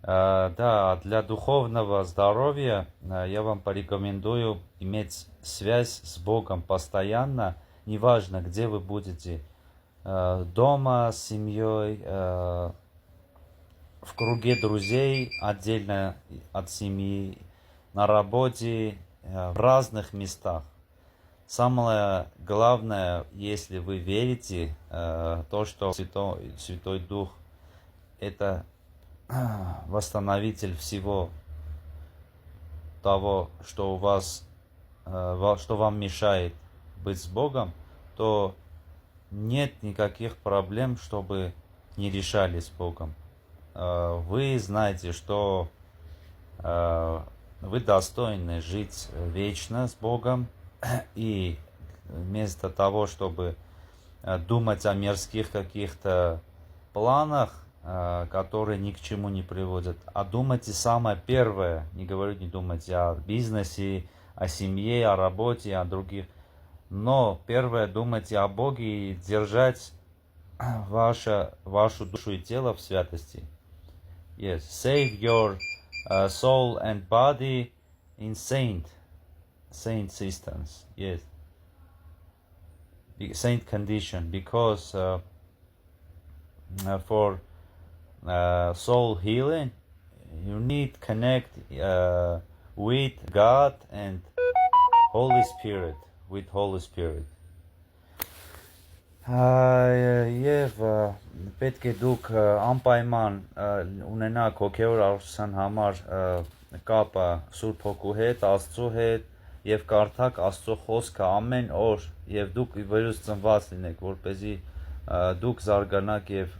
Да, для духовного здоровья я вам порекомендую иметь связь с Богом постоянно, неважно, где вы будете, дома, с семьей, в круге друзей, отдельно от семьи, на работе, в разных местах. Самое главное, если вы верите, то, что Святой Дух – это восстановитель всего того, что у вас, что вам мешает быть с Богом, то нет никаких проблем, чтобы не решали с Богом. Вы знаете, что вы достойны жить вечно с Богом, и вместо того, чтобы думать о мирских каких-то планах, которые ни к чему не приводят, а думайте самое первое, не думайте о бизнесе, о семье, о работе, о других, но первое думайте о Боге и держать вашу душу и тело в святости. Yes, save your soul and body in saint systems. Yes, saint condition, because for soul healing, you need connect with God and Holy Spirit, with Holy Spirit. Եվ պետք է դուք անպայման ունենաք հոգևոր առողջության համար կապը Սուրբ Հոգու հետ, Աստծո հետ, եւ կարդաք Աստծո խոսքը ամեն օր, եւ դուք վերուս ծնված լինեք, որպեսզի դուք զարգանաք եւ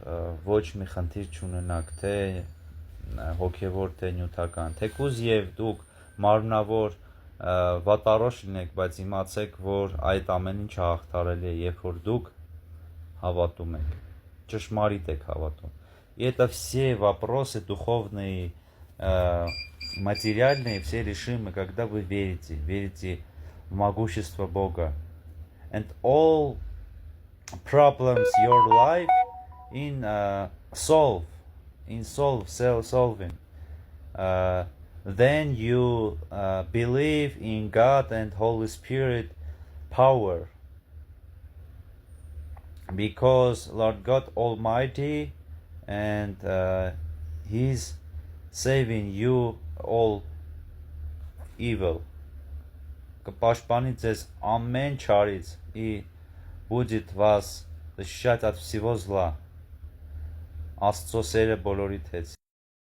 ոչ մի խնդիր չունենաք, թե հոգևոր, թե նյութական։ Թեկուզ եւ դուք մարմնավոր վատառոշ լինեք, բայց իմացեք, որ այդ ամեն ինչը հաղթարելի է, երբ որ դուք հավատում եք, ճշմարիտ եք հավատում։ И это все вопросы духовные, материальные, все решимы, когда вы верите в могущество Бога. And all problems your life in solving. Then you believe in God and Holy Spirit power. Because Lord God Almighty and He's saving you all evil. Կպաշտպանի ձեզ ամեն չարից и будет вас защищать от всего зла. Աստծո սերը բոլորիդ հետ։